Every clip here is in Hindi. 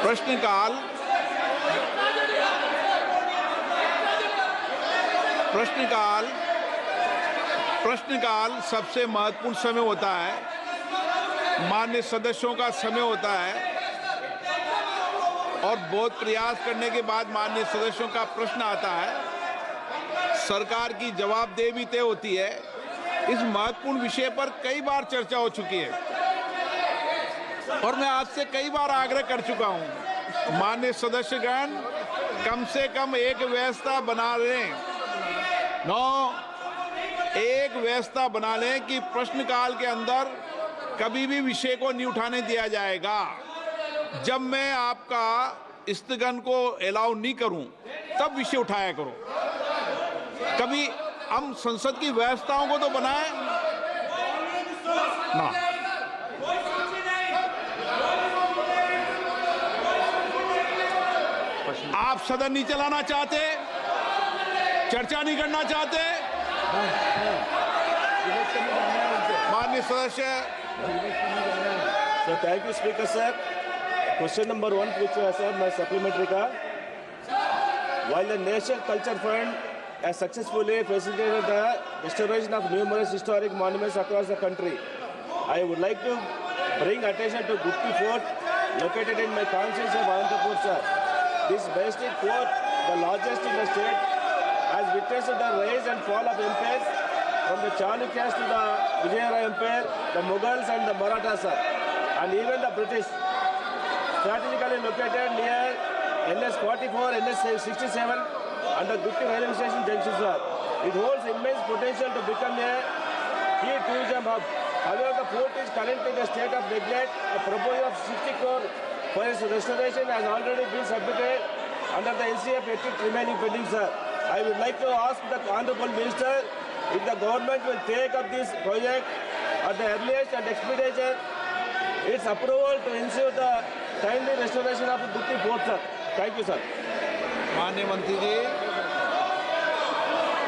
प्रश्नकाल सबसे महत्वपूर्ण समय होता है, माननीय सदस्यों का समय होता है और बहुत प्रयास करने के बाद माननीय सदस्यों का प्रश्न आता है, सरकार की जवाबदेही भी तय होती है। इस महत्वपूर्ण विषय पर कई बार चर्चा हो चुकी है और मैं आपसे कई बार आग्रह कर चुका हूं, माननीय सदस्यगण कम से कम एक व्यवस्था बना लें, एक व्यवस्था बना लें कि प्रश्नकाल के अंदर कभी भी विषय को नहीं उठाने दिया जाएगा। जब मैं आपका स्थगन को अलाउ नहीं करूं तब विषय उठाया करो। कभी हम संसद की व्यवस्थाओं को तो बनाएं ना। आप सदन नहीं चलाना चाहते, चर्चा नहीं करना चाहते, माननीय सदस्य। So thank you, Speaker sir. Question number 1 पूछा है सर, मैं supplementary का. While the National Culture Fund has successfully facilitated the restoration of numerous historic monuments across the country, I would like to bring attention to Gutti Fort, located in my constituency of Anantapur, sir. This majestic fort, the largest in the state, has witnessed the rise and fall of empires from the Chalukyas to the Vijayanagar Empire, the Mughals and the Marathas, sir, and even the British. Strategically located near NS 44, NS 67 and the Gutti railway station junction, sir. It holds immense potential to become a key tourism hub. However, the fort is currently in a state of neglect. A proposal of 60 crore for its restoration has already been submitted under the NCF ethics remaining pending, sir. I would like to ask the Honorable Minister if the government will take up this project at the earliest and expedite its approval to ensure the timely restoration of Gutti Fort, sir. Thank you, sir. माननीय मंत्री जी।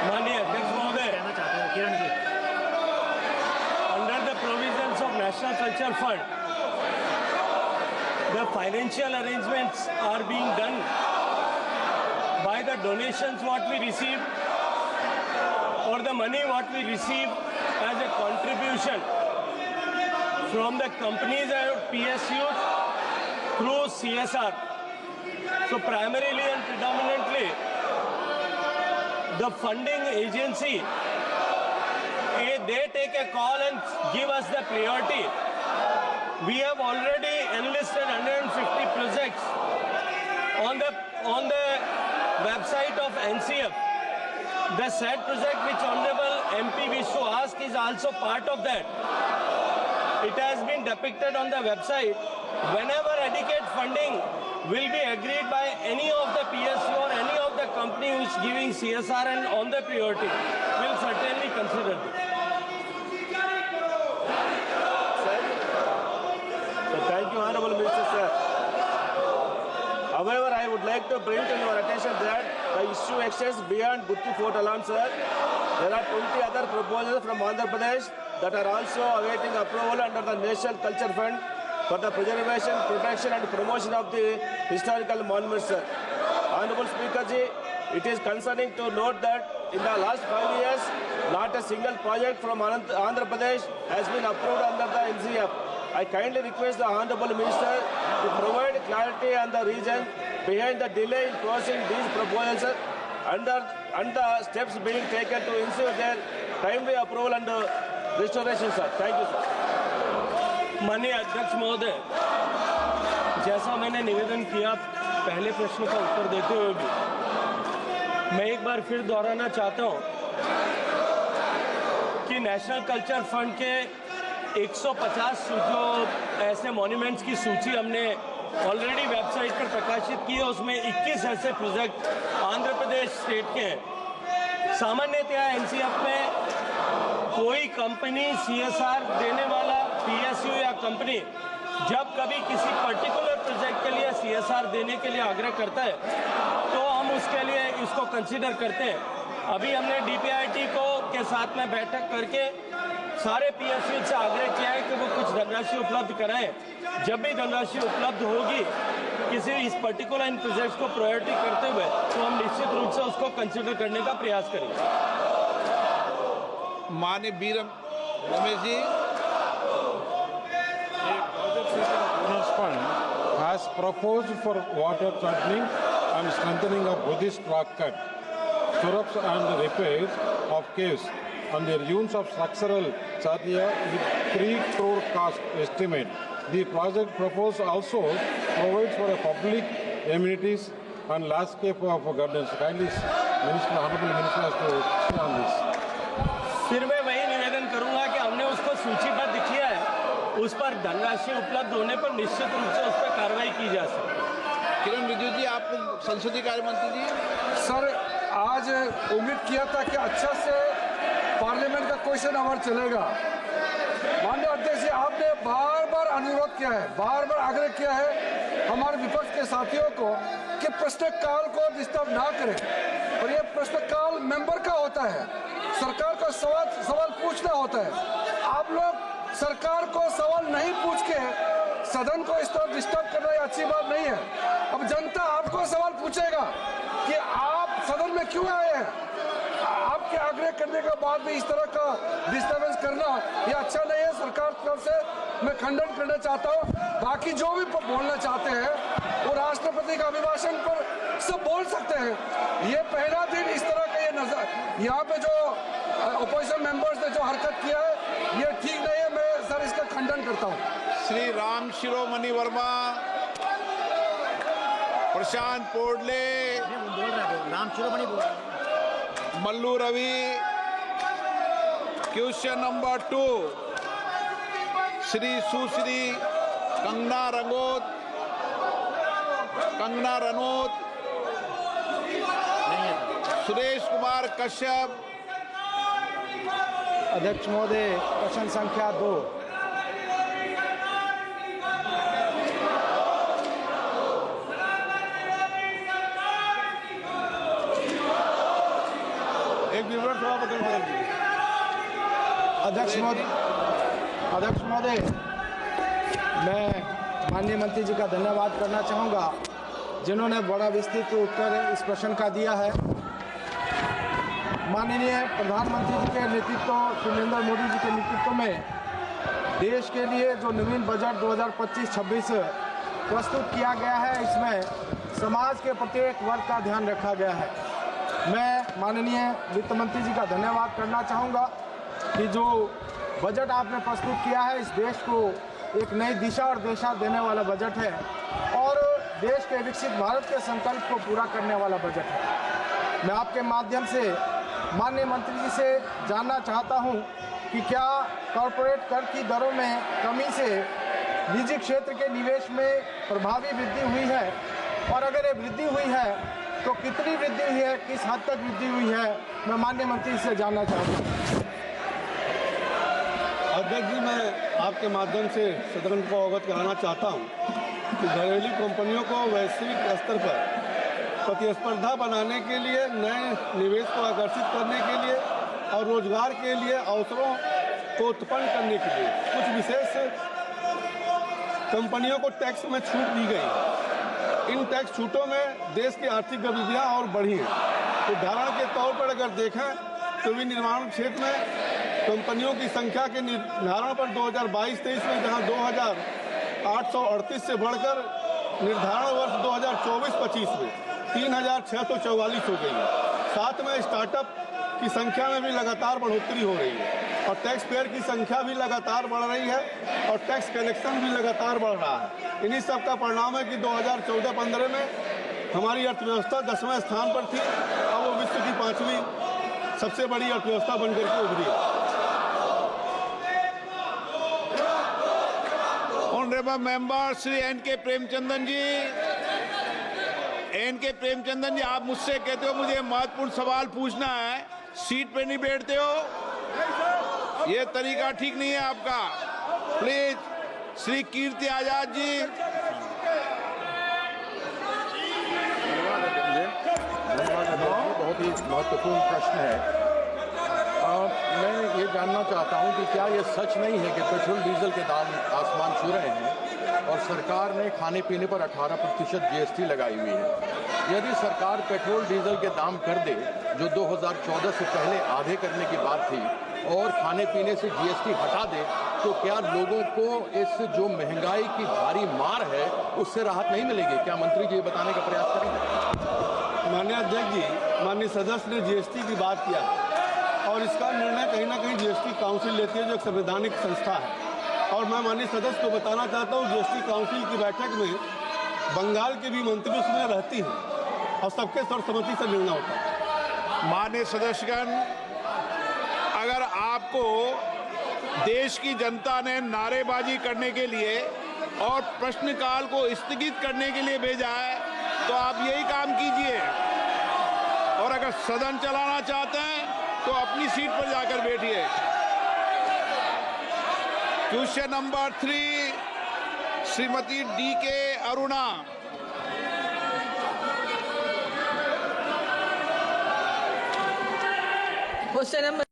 माननीय अध्यक्ष महोदय, under the provisions of National Culture Fund, the financial arrangements are being done by the donations what we receive or the money what we receive as a contribution from the companies and PSUs through CSR. So primarily and predominantly, the funding agency, they take a call and give us the priority. We have already enlisted 150 projects on the website of NCF. The said project which Honorable MP wished to ask is also part of that. It has been depicted on the website. Whenever adequate funding will be agreed by any of the PSU or any of the company who is giving CSR and on the priority, we'll certainly consider this. So thank you, Honorable Minister, sir. However, I would like to bring to your attention that the issue extends beyond Gutti Fort alone, sir. There are 20 other proposals from Andhra Pradesh that are also awaiting approval under the National Culture Fund for the preservation, protection and promotion of the historical monuments, sir. Honorable Speaker ji, it is concerning to note that in the last 5 years, not a single project from Andhra Pradesh has been approved under the NCF. I kindly request the Honorable Minister to provide clarity on the reason behind the delay in processing these proposals and the steps being taken to ensure their timely approval and restoration, sir. Thank you, sir. माननीय अध्यक्ष महोदय, जैसा मैंने निवेदन किया पहले प्रश्न का उत्तर देते हुए भी, मैं एक बार फिर दोहराना चाहता हूं कि नेशनल कल्चर फंड के 150 जो ऐसे मॉन्यूमेंट्स की सूची हमने ऑलरेडी वेबसाइट पर प्रकाशित की है, उसमें 21 ऐसे प्रोजेक्ट आंध्र प्रदेश स्टेट के हैं। सामान्यतया एनसीएफ में कोई कंपनी सीएसआर देने वाला पीएसयू या कंपनी जब कभी किसी पर्टिकुलर प्रोजेक्ट के लिए सीएसआर देने के लिए आग्रह करता है तो हम उसके लिए इसको कंसीडर करते हैं। अभी हमने डीपीआईटी को के साथ में बैठक करके सारे पीएसयू से आग्रह किया है कि वो कुछ धनराशि उपलब्ध कराएं। जब भी धनराशि उपलब्ध होगी किसी इस पर्टिकुलर इन प्रोजेक्ट्स को प्रायोरिटी करते हुए तो हम निश्चित रूप से उसको कंसिडर करने का प्रयास करेंगे। माननीय B Ramesh ji. Owners Fund has proposed for water chutney and strengthening of Buddhist rock cut, stirrups and repairs of caves, and their use of structural charya with 3 crore cost estimate. The project proposed also provides for a public amenities and landscape of gardens. Kindly, Minister, Honorable Minister, has to say on this. फिर मैं वही निवेदन करूंगा कि हमने उसको सूचीबद्ध किया है, उस पर धनराशि उपलब्ध होने पर निश्चित रूप से उस पर कार्रवाई की जा सकती है। किरण रिजिजू जी, आप संसदीय कार्य मंत्री जी। सर, आज उम्मीद किया था कि अच्छा से पार्लियामेंट का क्वेश्चन आवर चलेगा। माननीय अध्यक्ष जी, आपने बार बार अनुरोध किया है, बार बार आग्रह किया है हमारे विपक्ष के साथियों को कि प्रश्नकाल को डिस्टर्ब ना करें, और ये प्रश्नकाल मेंबर का होता है, सरकार को सवाल पूछना होता है। आप लोग सरकार को सवाल नहीं पूछ के सदन को इस तरह डिस्टर्ब करना ये अच्छी बात नहीं है। अब जनता आपको सवाल पूछेगा कि आप सदन में क्यों आए हैं। आपके आग्रह करने के बाद भी इस तरह का डिस्टर्बेंस करना ये अच्छा नहीं है। सरकार की तरफ से मैं खंडन करना चाहता हूँ। बाकी जो भी बोलना चाहते हैं वो राष्ट्रपति का अभिभाषण पर सब बोल सकते हैं। ये पहला दिन इस तरह का ये नजर यहाँ पे जो अपोजिशन मेंबर्स ने जो हरकत किया है ये ठीक नहीं है। मैं सर इसका खंडन करता हूँ। श्री राम शिरोमणि वर्मा, प्रशांत पोडले, राम शिरोमणि बोल रहे हैं। मल्लू रवि। क्वेश्चन नंबर 2, श्री सुश्री कंगना रनौत, सुरेश कुमार कश्यप। अध्यक्ष महोदय, प्रश्न संख्या 2। एक विवरण थोड़ा बदल दीजिए। अध्यक्ष महोदय, मैं माननीय मंत्री जी का धन्यवाद करना चाहूँगा जिन्होंने बड़ा विस्तृत उत्तर इस प्रश्न का दिया है। माननीय प्रधानमंत्री जी के नेतृत्व, श्री नरेंद्र मोदी जी के नेतृत्व में देश के लिए जो नवीन बजट 2025-26 प्रस्तुत किया गया है, इसमें समाज के प्रत्येक वर्ग का ध्यान रखा गया है। मैं माननीय वित्त मंत्री जी का धन्यवाद करना चाहूँगा कि जो बजट आपने प्रस्तुत किया है इस देश को एक नई दिशा और दिशा देने वाला बजट है और देश के विकसित भारत के संकल्प को पूरा करने वाला बजट है। मैं आपके माध्यम से माननीय मंत्री जी से जानना चाहता हूं कि क्या कॉरपोरेट कर की दरों में कमी से निजी क्षेत्र के निवेश में प्रभावी वृद्धि हुई है, और अगर ये वृद्धि हुई है तो कितनी वृद्धि हुई है, किस हद तक वृद्धि हुई है, मैं माननीय मंत्री जी से जानना चाहूँगा। अध्यक्ष जी, मैं आपके माध्यम से सदन को अवगत कराना चाहता हूं कि घरेलू कंपनियों को वैश्विक स्तर पर प्रतिस्पर्धा बनाने के लिए, नए निवेश को आकर्षित करने के लिए और रोजगार के लिए अवसरों को उत्पन्न करने के लिए कुछ विशेष कंपनियों को टैक्स में छूट दी गई। इन टैक्स छूटों में देश की आर्थिक गतिविधियाँ और बढ़ी हैं। उदाहरण के तौर पर अगर देखें तो विनिर्माण क्षेत्र में कंपनियों की संख्या के निर्धारण पर 2022-23 में जहां 2838 से बढ़कर निर्धारण वर्ष 2024-25 में 3644 हो गई है। साथ में स्टार्टअप की संख्या में भी लगातार बढ़ोतरी हो रही है और टैक्स पेयर की संख्या भी लगातार बढ़ रही है और टैक्स कलेक्शन भी लगातार बढ़ रहा है। इन्हीं सब का परिणाम है कि 2014-15 में हमारी अर्थव्यवस्था 10वें स्थान पर थी, अब वो विश्व की 5वीं सबसे बड़ी अर्थव्यवस्था बनकर के उभरी है। Honourable member Shri N K. Premachandran ji, आप मुझसे कहते हो मुझे महत्वपूर्ण सवाल पूछना है, सीट पे नहीं बैठते हो, ये तरीका ठीक नहीं है आपका। प्लीज श्री कीर्ति आजाद जी। बहुत ही महत्वपूर्ण प्रश्न है। मैं ये जानना चाहता हूं कि क्या ये सच नहीं है कि पेट्रोल डीजल के दाम आसमान छू रहे हैं। और सरकार ने खाने पीने पर 18% GST लगाई हुई है। यदि सरकार पेट्रोल डीजल के दाम कर दे, जो 2014 से पहले आधे करने की बात थी, और खाने पीने से GST हटा दे, तो क्या लोगों को इस जो महंगाई की भारी मार है उससे राहत नहीं मिलेगी? क्या मंत्री जी ये बताने का प्रयास करेंगे? माननीय अध्यक्ष जी, माननीय सदस्य ने GST की बात किया और इसका निर्णय कहीं ना कहीं GST काउंसिल लेती है, जो एक संवैधानिक संस्था है। और मैं माननीय सदस्य को बताना चाहता हूँ, GST काउंसिल की बैठक में बंगाल के भी मंत्री उसमें रहती हैं और सबके सर्वसम्मति से निर्णय होता है। माननीय सदस्यगण, अगर आपको देश की जनता ने नारेबाजी करने के लिए और प्रश्नकाल को स्थगित करने के लिए भेजा है, तो आप यही काम कीजिए। और अगर सदन चलाना चाहते हैं तो अपनी सीट पर जाकर बैठिए। Question number 3, Shrimati DK Aruna. Question number